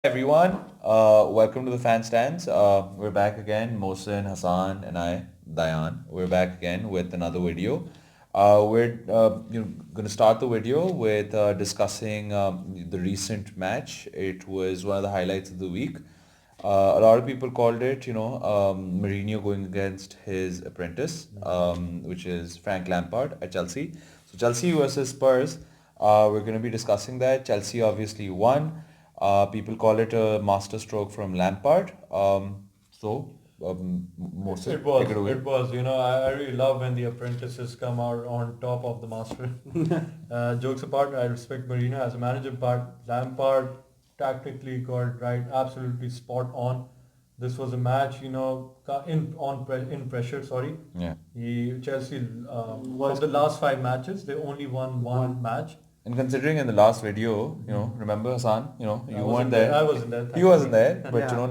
Everyone, welcome to the FanStands. We're back again, Mohsin, Hassan, and I, Dayan. We're back again with another video. We're going to start the video with discussing the recent match. It was one of the highlights of the week. A lot of people called it, Mourinho going against his apprentice, which is Frank Lampard at Chelsea. So Chelsea versus Spurs. We're going to be discussing that. Chelsea obviously won. People call it a masterstroke from Lampard. It Mohsen, take was, it away. it was. I really love when the apprentices come out on top of the master. Jokes apart, I respect Mourinho as a manager, but Lampard tactically got it right, absolutely spot on. This was a match, in pressure. Sorry, Yeah. Chelsea from Was the last five matches, they only won one one. match. And considering in the last video, remember Hassan, you weren't there. I wasn't there. He wasn't there, but Yeah.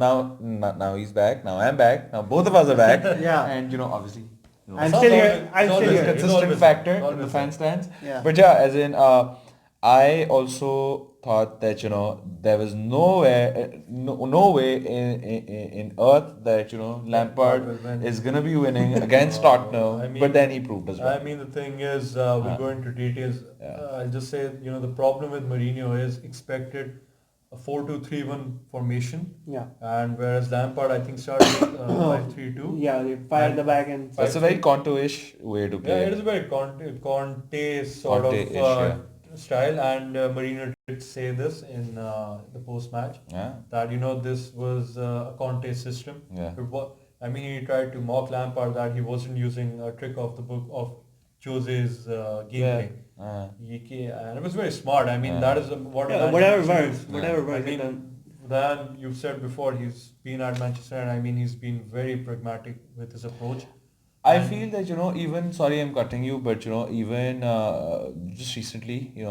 now he's back. Now I'm back. Now both of us are back. Yeah. And obviously, I'm It's still always- here. I'm it's still always there's a here. there. It's consistent always factor there. in the Always fan there. stands. Yeah. But yeah, as in, I also thought that there was no way in earth that Lampard will win. is gonna be winning against Tottenham. But then he proved us I wrong. mean, the thing is, we'll go into details. I'll just say, the problem with Mourinho is expected a 4-2-3-1 formation, Yeah. and whereas Lampard, I think, started with 5-3-2. Yeah, they fire the back and That's a very Conto-ish way to Yeah, play. it is a very Conte sort Conte-ish, of style, and Mourinho did say this in the post-match Yeah. that this was a Conte system. Yeah. I mean, he tried to mock Lampard that he wasn't using a trick of the book of Jose's gameplay. And it was very smart. I mean, that is what yeah, Manchester whatever City works, is. whatever I works. mean, then you've said before he's been at Manchester, and I mean he's been very pragmatic with his approach. I And- feel that even sorry I'm cutting you, but even just recently, there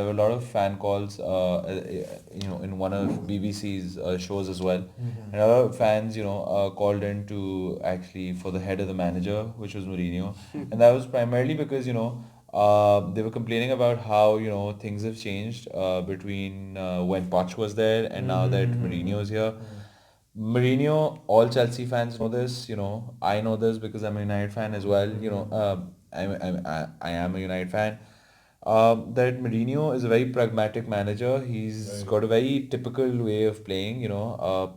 were a lot of fan calls, in one of BBC's shows as well, and a lot of fans, called in to actually for the head of the manager, which was Mourinho, and that was primarily because they were complaining about how things have changed between when Poch was there and now that Mourinho is here. Mourinho, all Chelsea fans know this, I know this because I'm a United fan as well, I am a United fan. That Mourinho is a very pragmatic manager. He's Right. got a very typical way of playing,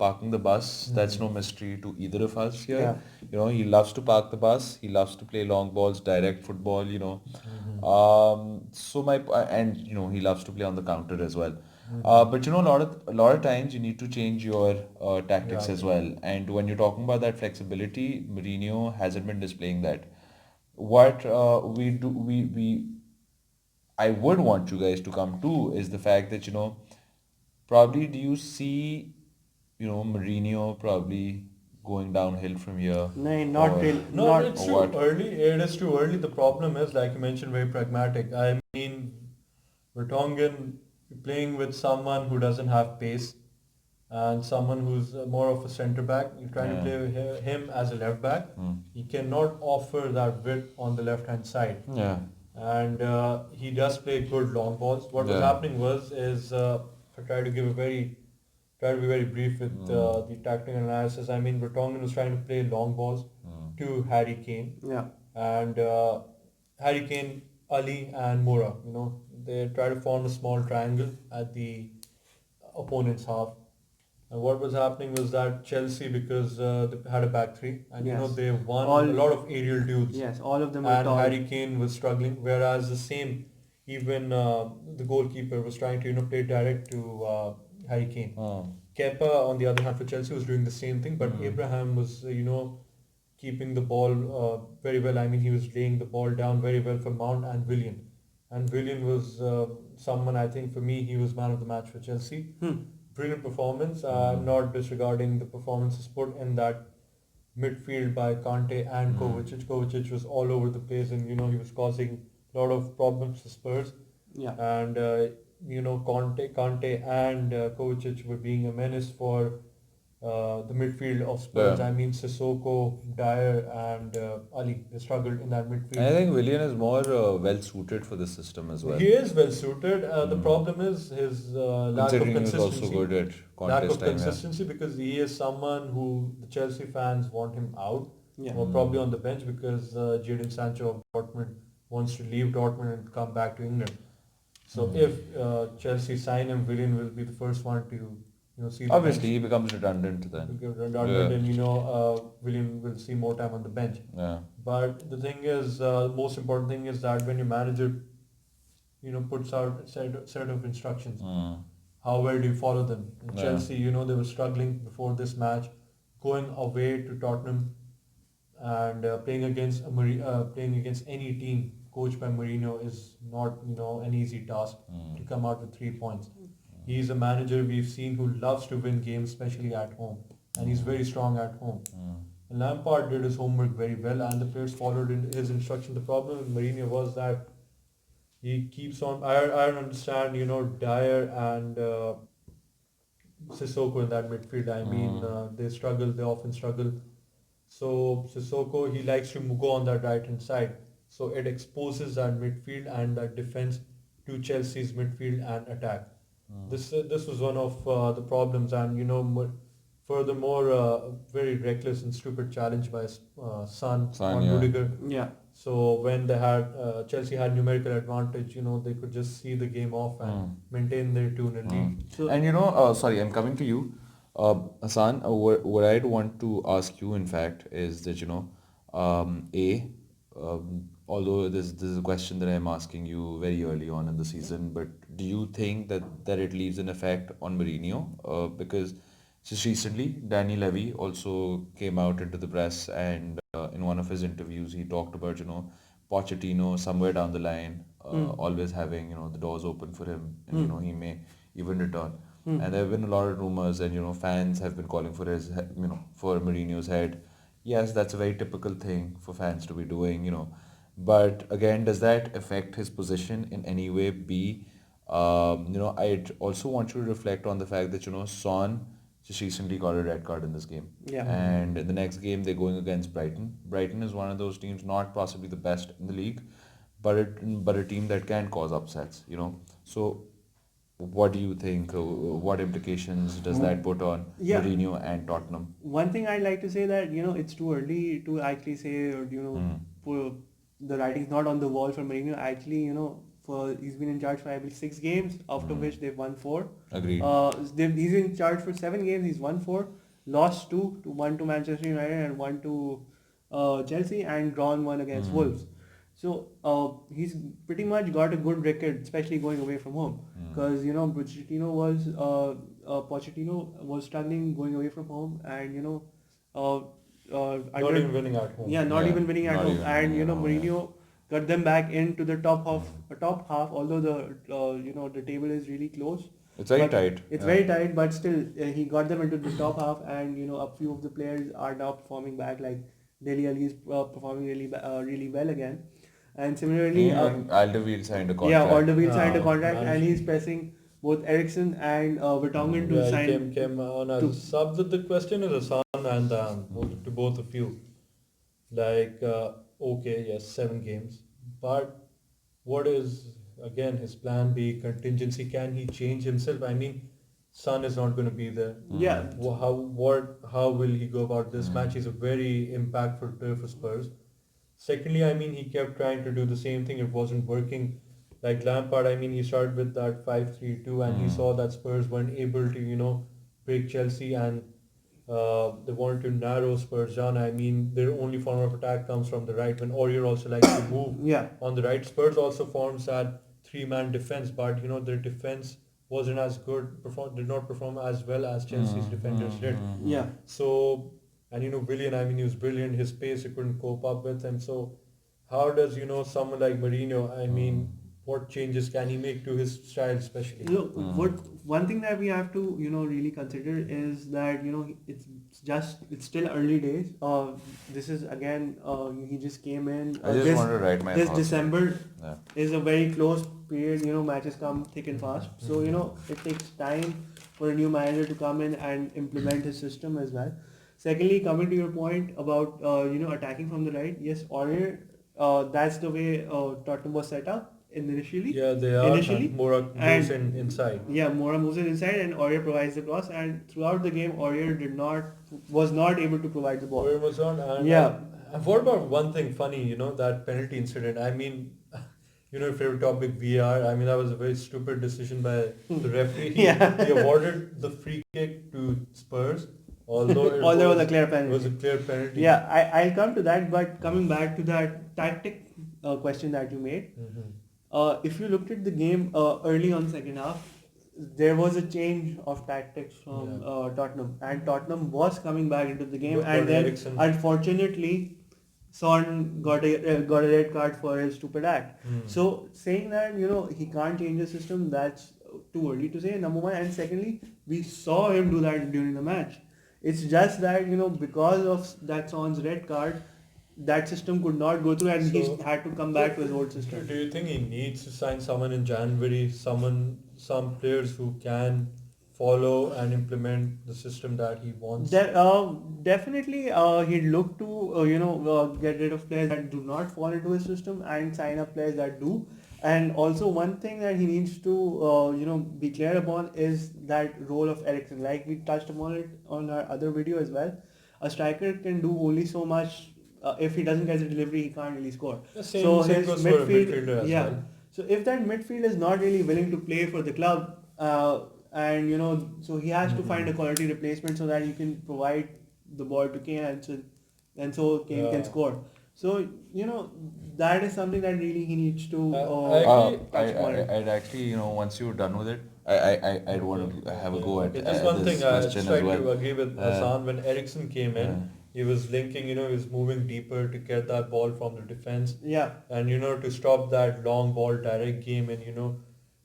parking the bus. That's no mystery to either of us here. Yeah. He loves to park the bus. He loves to play long balls, direct football, So and he loves to play on the counter as well. But a lot of times you need to change your tactics Yeah. as well. And when you're talking about that flexibility, Mourinho hasn't been displaying that. What we do, we I would want you guys to come to is the fact that probably do you see Mourinho probably going downhill from here? no, not Or- really. No, Not it's or too what? early. It is too early. The problem is, like you mentioned, very pragmatic. I mean, Vertonghen playing with someone who doesn't have pace and someone who's more of a centre back. You're trying to Yeah. play with him as a left back. He cannot offer that width on the left hand side. Yeah. And he does play good long balls. What was Yeah. happening is I try to be very brief with the tactical analysis. I mean, Vertonghen was trying to play long balls to Harry Kane, yeah. and Harry Kane, Ali, and Moura. They try to form a small triangle at the opponent's half. And what was happening was that Chelsea, because they had a back three, and Yes. they won All- a lot of aerial duels Yes, all of them are and tall. Harry Kane was struggling. Whereas the same, even the goalkeeper was trying to play direct to Harry Kane. Kepa, on the other hand, for Chelsea was doing the same thing, but Abraham was keeping the ball very well. I mean, he was laying the ball down very well for Mount and Willian. And Willian was someone, I think, for me, he was man of the match for Chelsea. Brilliant performance. I'm not disregarding the performances put in that midfield by Kante and Kovacic. Kovacic was all over the place, and he was causing a lot of problems for Spurs. Yeah. And Kante and Kovacic were being a menace for the midfield of Spurs. Yeah. I mean, Sissoko, Dyer, and Ali. They struggled in that And I midfield. think Willian is more well suited for this system as well. He is well suited. The problem is his lack of Considering he was also consistency. good at Lack contest of time, yeah. consistency because he is someone who the Chelsea fans want him out Yeah. or probably on the bench because Jadon Sancho of Dortmund wants to leave Dortmund and come back to England. So if Chelsea sign him, Willian will be the first one to see the Obviously, he bench. becomes redundant then. Redundant, and Willian will see more time on the bench. Yeah. But the thing is, the most important thing is that when your manager puts out a set of instructions, how well do you follow them? In Yeah. Chelsea, they were struggling before this match, going away to Tottenham and playing against any team coached by Mourinho is not an easy task to come out with 3 points. He's a manager we've seen who loves to win games, especially at home, and he's very strong at home. And Lampard did his homework very well, and the players followed his instruction. The problem with Mourinho was that he keeps on. I don't understand, Dyer and Sissoko in that midfield. I mean, they struggle. They often struggle. So Sissoko, he likes to go on that right hand side. So it exposes that midfield and that defense to Chelsea's midfield and attack. This was one of the problems, and furthermore, very reckless and stupid challenge by Son on yeah. Rudiger. Yeah. So when they had Chelsea had numerical advantage, they could just see the game off and maintain their 2-0 lead. So And sorry, I'm coming to you. Hassan, what I'd want to ask you, in fact, is that, although this is a question that I'm asking you very early on in the season, but do you think that it leaves an effect on Mourinho? Because just recently, Danny Levy also came out into the press, and in one of his interviews, he talked about, Pochettino somewhere down the line, always having, the doors open for him, and, he may even return. And there have been a lot of rumors, and, fans have been calling for for Mourinho's head. Yes, that's a very typical thing for fans to be doing, But again, does that affect his position in any way? I'd also want you to reflect on the fact that, Son just recently got a red card in this game. Yeah. And in the next game, they're going against Brighton. Brighton is one of those teams, not possibly the best in the league, but a team that can cause upsets, So what do you think? What implications does that put on Yeah. Mourinho and Tottenham? one thing I'd like to say that it's too early to actually say, or the writing's not on the wall for Mourinho. Actually, he's been in charge for I believe 6 games, out of which they've won 4. Agreed. He's in charge for 7 games. He's won 4, lost 2, one to Manchester United and one to Chelsea, and drawn 1 against Wolves. So he's pretty much got a good record, especially going away from home. Because Pochettino was struggling going away from home, and Not even winning at home. not Yeah, even winning at not home. even And winning at home, Mourinho got them back into the top half. Although the table is really close. It's very But tight. It's Yeah. very tight, but still he got them into the top half, and a few of the players are now performing back. Like Dele Alli is performing really well again, and similarly, And Alderweireld signed a contract. Alderweireld signed a contract, nice. and he's pressing both Ericsson and Vertonghen to Yeah, sign. he came on as a sub. The question is Hassan and to both of you. Like, okay, yes, 7 games, but what is again his plan B, contingency? Can he change himself? I mean, Son is not going to be there. Yeah, How will he go about this match? He's a very impactful player for Spurs. Secondly, I mean, he kept trying to do the same thing. It wasn't working. Like Lampard, I mean, he started with that 5-3-2, and he saw that Spurs weren't able to, break Chelsea, and they wanted to narrow Spurs down. I mean, their only form of attack comes from the right when Aurier also likes to move yeah, on the right. Spurs also forms that 3-man defense, but their defense wasn't as good, did not perform as well as Chelsea's defenders did. yeah. So, and Willian, I mean, he was brilliant. His pace, he couldn't cope up with, and so how does someone like Mourinho? I mean, what changes can he make to his style, especially? Look, one thing that we have to really consider is that it's still early days. This is again he just came in. I just want to write my This thoughts. December Yeah. is a very close period. Matches come thick and fast. So it takes time for a new manager to come in and implement his system as well. Secondly, coming to your point about attacking from the right, yes, Aurier, that's the way Tottenham was set up initially. Yeah, they are. Initially, And Mora moves inside. yeah, Mora moves it inside, and Aurier provides the cross. And throughout the game, Aurier was not able to provide the ball. Aurier was on. And Yeah. what about one thing funny? That penalty incident. I mean, favorite topic VR. I mean, that was a very stupid decision by the referee. He awarded the free kick to Spurs, although it was a clear penalty. It was a clear penalty. Yeah, I'll come to that, but coming back to that tactic question that you made, if you looked at the game early on second half, there was a change of tactics from Tottenham, and Tottenham was coming back into the game, and then Eriksen. Unfortunately, Son got a red card for his stupid act. So saying that he can't change the system, that's too early to say. Number one, and secondly, we saw him do that during the match. It's just that because of that Son's red card, that system could not go through, and he had to come back to his old system. Do you think he needs to sign someone in January? Some players who can follow and implement the system that he wants? Definitely, he'd look to get rid of players that do not fall into his system and sign up players that do. And also one thing that he needs to be clear upon is that role of Eriksen. Like we touched upon it on our other video as well. A striker can do only so much. If he doesn't get the delivery, he can't really score. Same goes for a midfielder as well. So if that midfield is not really willing to play for the club, so he has to find a quality replacement so that he can provide the ball to Kane, and so Kane can score. So that is something that really he needs to touch upon. I'd actually, once you're done with it, I'd want to have a go at Just one this thing I question try as well. to agree with Hassan. When Eriksen came in, he was linking, he was moving deeper to get that ball from the defense. Yeah. And to stop that long ball direct game, and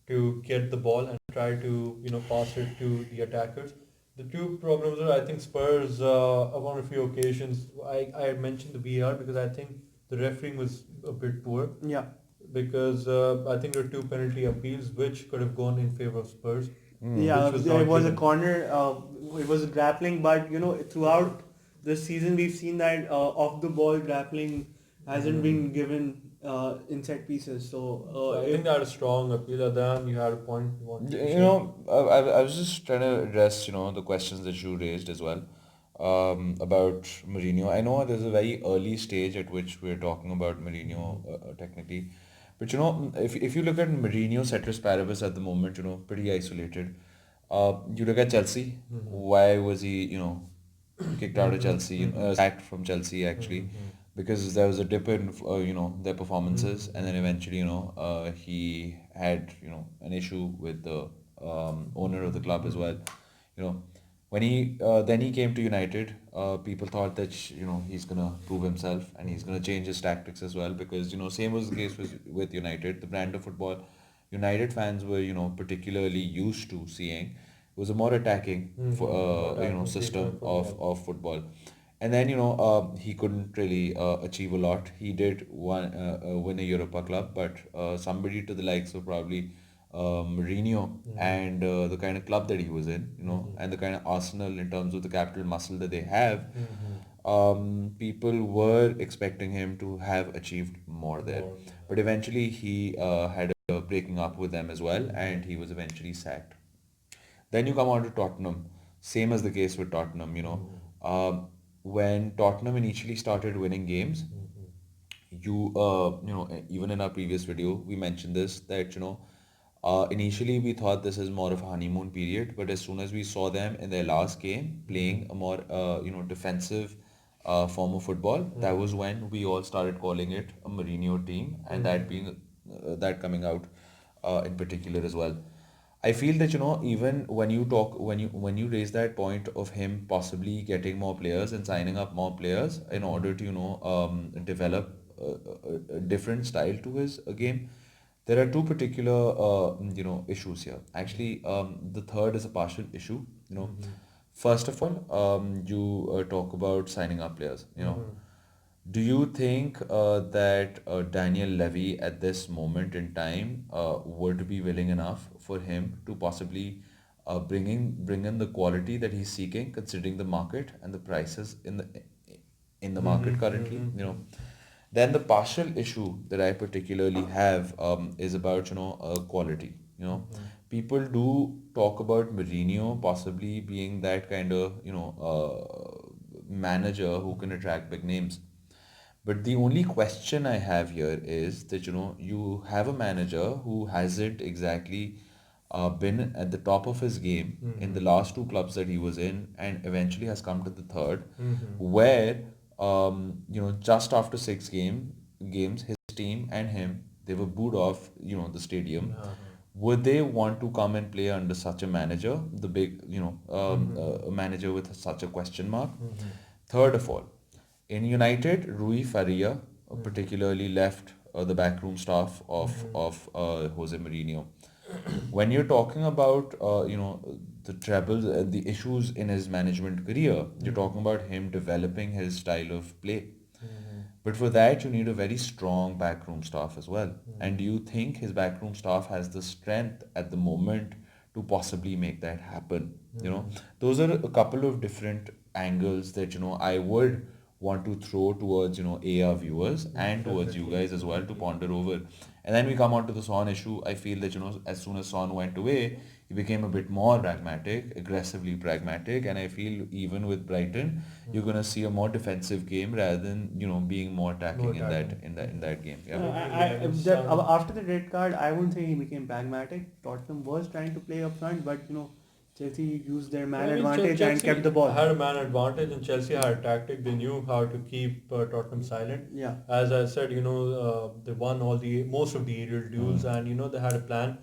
to get the ball and try to pass it to the attackers. The two problems are, I think Spurs on a few occasions, I had mentioned the VAR because I think the refereeing was a bit poor. Yeah. Because I think there were two penalty appeals which could have gone in favor of Spurs. Yeah, there was a corner, it was grappling, but throughout the season we've seen that off the ball grappling hasn't been given in set pieces. So I think that a strong appeal. Then you had a point. I was just trying to address the questions that you raised as well about Mourinho. I know there's a very early stage at which we're talking about Mourinho technically, but if you look at Mourinho ceteris paribus at the moment, pretty isolated. You look at Chelsea. Why was he kicked out of Chelsea, sacked from Chelsea actually, because there was a dip in their performances, and then eventually he had an issue with the owner of the club as well. When he then he came to United, people thought that he's gonna prove himself and he's gonna change his tactics as well, because same was the case with United. The brand of football United fans were particularly used to seeing was a more attacking system of football. And then he couldn't really achieve a lot. He did win a Europa Club, but somebody to the likes of probably Mourinho and the kind of club that he was in, and the kind of arsenal in terms of the capital muscle that they have, people were expecting him to have achieved more there. But eventually he had a breaking up with them as well, and he was eventually sacked. Then you come on to Tottenham. Same as the case with Tottenham, when Tottenham initially started winning games, even in our previous video, we mentioned this, that, initially we thought this is more of a honeymoon period, but as soon as we saw them in their last game playing a more, defensive form of football, that was when we all started calling it a Mourinho team, and that being, that coming out in particular as well. I feel that even when you raise that point of him possibly getting more players and signing up more players in order to develop a different style to his game, there are two particular issues here. Actually, the third is a partial issue. First of all, you talk about signing up players. Do you think that Daniel Levy at this moment in time would be willing enough for him to possibly bring in the quality that he's seeking, considering the market and the prices in the market currently. Then the partial issue that I particularly have is about quality. People do talk about Mourinho possibly being that kind of manager who can attract big names. But the only question I have here is that you have a manager who hasn't exactly been at the top of his game in the last two clubs that he was in, and eventually has come to the third, where just after games, his team and him, they were booed off the stadium. Would they want to come and play under such a manager, the big a manager with such a question mark? Third of all, in United, Rui Faria particularly left the backroom staff of Jose Mourinho. When you're talking about the troubles, the issues in his management career, you're talking about him developing his style of play. But for that, you need a very strong backroom staff as well. And do you think his backroom staff has the strength at the moment to possibly make that happen? Those are a couple of different angles that I would want to throw towards AR viewers and towards you guys as well to ponder over. And then we come on to the Son issue. I feel that as soon as Son went away, he became a bit more pragmatic, aggressively pragmatic, and I feel even with Brighton, you're gonna see a more defensive game rather than being more attacking in that game. Yeah. After the red card, I wouldn't say he became pragmatic. Tottenham was trying to play up front, but Chelsea used their man advantage and kept the ball. Had a man advantage, and Chelsea had a tactic. They knew how to keep Tottenham silent. Yeah. As I said, they won most of the aerial duels, and they had a plan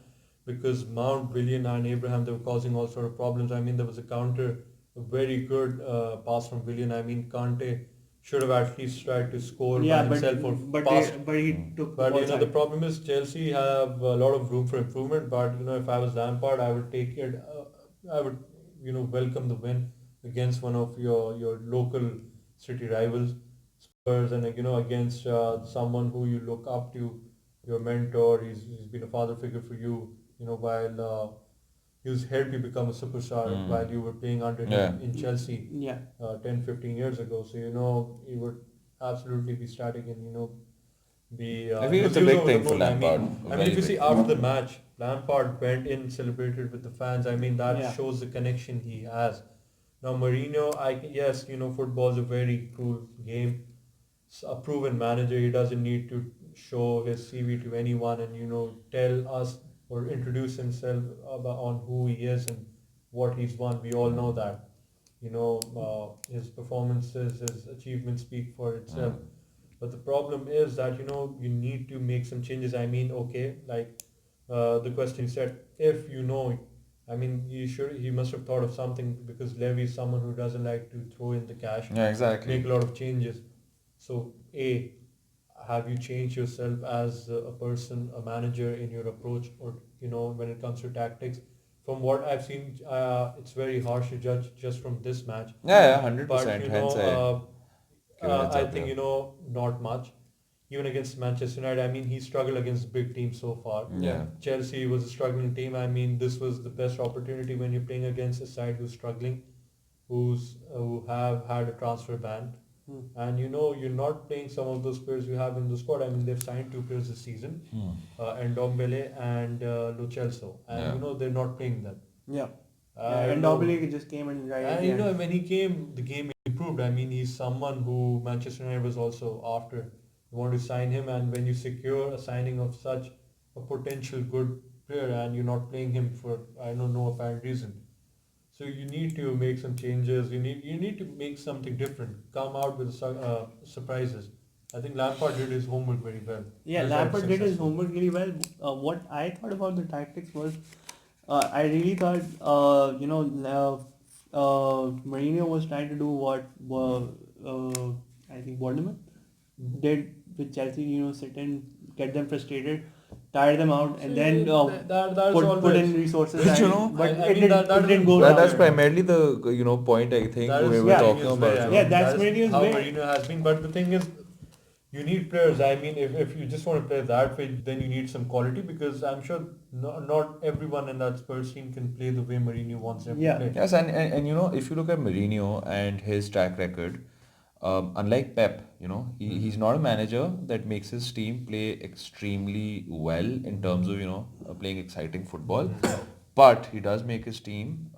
because Mount, Willian, and Abraham, they were causing all sort of problems. I mean, there was a counter, a very good pass from Willian. I mean, Kante should have at least tried to score by himself or pass. But he took. But the problem is Chelsea have a lot of room for improvement. But if I was Lampard, I would take it. I would welcome the win against one of your local city rivals, Spurs, and against someone who you look up to, your mentor. He's been a father figure for you. While he was helped you become a superstar while you were playing under him in Chelsea 10-15 years ago. So he would absolutely be static and be. I think it's a big thing for Lampard. I mean, if you see after the match, Lampard went in, celebrated with the fans. I mean, that shows the connection he has. Now Mourinho, yes, football is a very cruel game. A proven manager, he doesn't need to show his CV to anyone and tell us or introduce himself on who he is and what he's won. We all know that. His performances, his achievements speak for itself. But the problem is that you need to make some changes. I mean, okay, like the question said, if I mean, he must have thought of something because Levy is someone who doesn't like to throw in the cash. Yeah, exactly. Make a lot of changes. So, have you changed yourself as a person, a manager in your approach, or when it comes to tactics? From what I've seen, it's very harsh to judge just from this match. Yeah, 100%. But I think not much. Even against Manchester United, I mean, he struggled against big teams so far. Yeah. Chelsea was a struggling team. I mean, this was the best opportunity when you're playing against a side who's struggling, who have had a transfer ban. And you're not playing some of those players you have in the squad. I mean, they've signed 2 players this season, Ndombele and Lo Celso, and they're not playing them. Yeah. Ndombele just came and when he came, the game improved. I mean, he's someone who Manchester United was also after. You want to sign him, and when you secure a signing of such a potential good player, and you're not playing him for no apparent reason. So you need to make some changes. You need to make something different. Come out with surprises. I think Lampard did his homework very well. Yeah, Lampard did his homework really well. What I thought about the tactics was, I really thought Mourinho was trying to do what I think Bournemouth did with Chelsea. Sit and get them frustrated, tire them out, and then put in resources. Which, but I it mean, didn't go down. That's primarily the point I think we were talking about. That's Mourinho's how way. Mourinho has been. But the thing is, you need players. I mean, if you just want to play that way, then you need some quality because I'm sure not everyone in that Spurs team can play the way Mourinho wants them to play. Yes, and if you look at Mourinho and his track record, unlike Pep, he's not a manager that makes his team play extremely well in terms of, playing exciting football. But he does make his team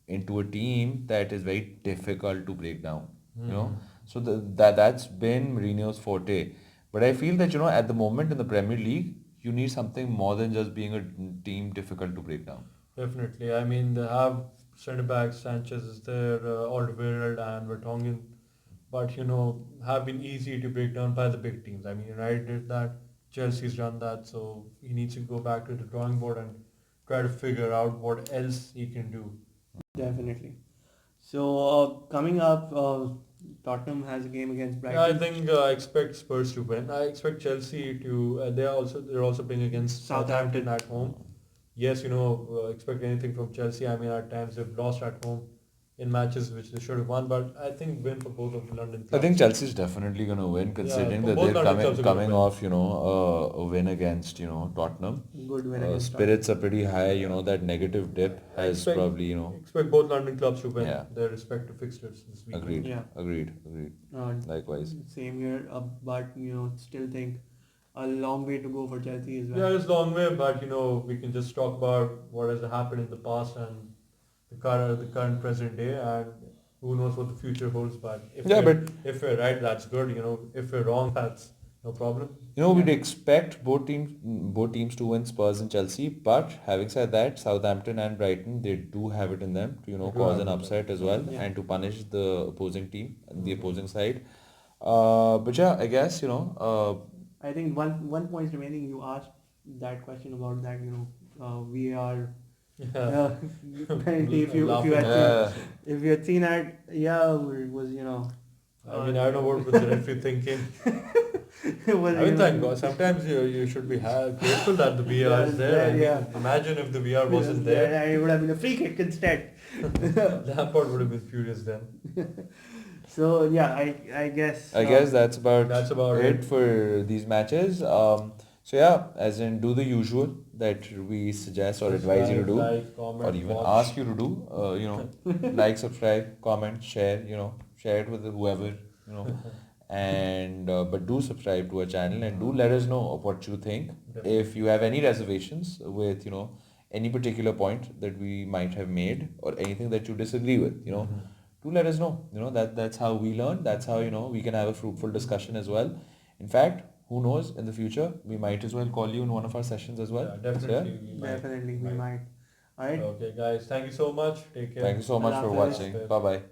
into a team that is very difficult to break down, you know. So that's been Mourinho's forte. But I feel that, at the moment in the Premier League, you need something more than just being a team difficult to break down. Definitely. I mean, they have centre backs, Sanchez is there, Alderweireld and Vertonghen, but have been easy to break down by the big teams. I mean, United did that, Chelsea's done that, so he needs to go back to the drawing board and try to figure out what else he can do. Definitely. So coming up, Tottenham has a game against Brighton. Yeah, I think I expect Spurs to win. I expect Chelsea to. They're also playing against Southampton at home. Yes, expect anything from Chelsea. I mean, at times they've lost at home in matches which they should have won, but I think win for both of the London clubs. I think Chelsea's definitely going to win, considering that both they're London clubs are coming gonna off, a win against, Tottenham. Good win against Spirits are pretty high. That negative dip has probably, Expect both London clubs to win Yeah. their respective fixtures this week. Agreed. Yeah. Agreed. Likewise. Same here, but still think a long way to go for Chelsea as well. Yeah, it's a long way, but we can just talk about what has happened in the past and the current present day, and who knows what the future holds. But if we're right, that's good. If we're wrong, that's no problem. We'd expect both teams to win, Spurs and Chelsea. But having said that, Southampton and Brighton, they do have it in them to cause an upset as well, and to punish the opposing team, the opposing side. But yeah, I guess I think one point remaining. You asked that question about that. We are. Apparently, if you had seen it, it was I mean, I don't know what was the referee thinking. I mean, thank God. Sometimes you should be grateful that the VR is there. Imagine if the VR wasn't there. And it would have been a free kick instead. Lampard would have been furious then. So yeah, I guess. I guess that's about it for these matches. So yeah, as in do the usual that we suggest or advise you to do, like, comment, or even watch. ask you to do. Like, subscribe, comment, share. Share it with whoever. And but do subscribe to our channel and do let us know what you think. Definitely. If you have any reservations with any particular point that we might have made or anything that you disagree with, do let us know. That's how we learn. That's how we can have a fruitful discussion as well. In fact, who knows, in the future we might as well call you in one of our sessions as well. Yeah, definitely. Definitely we might. Alright. Okay, guys. Thank you so much. Take care. Thank you so much for watching. Bye bye.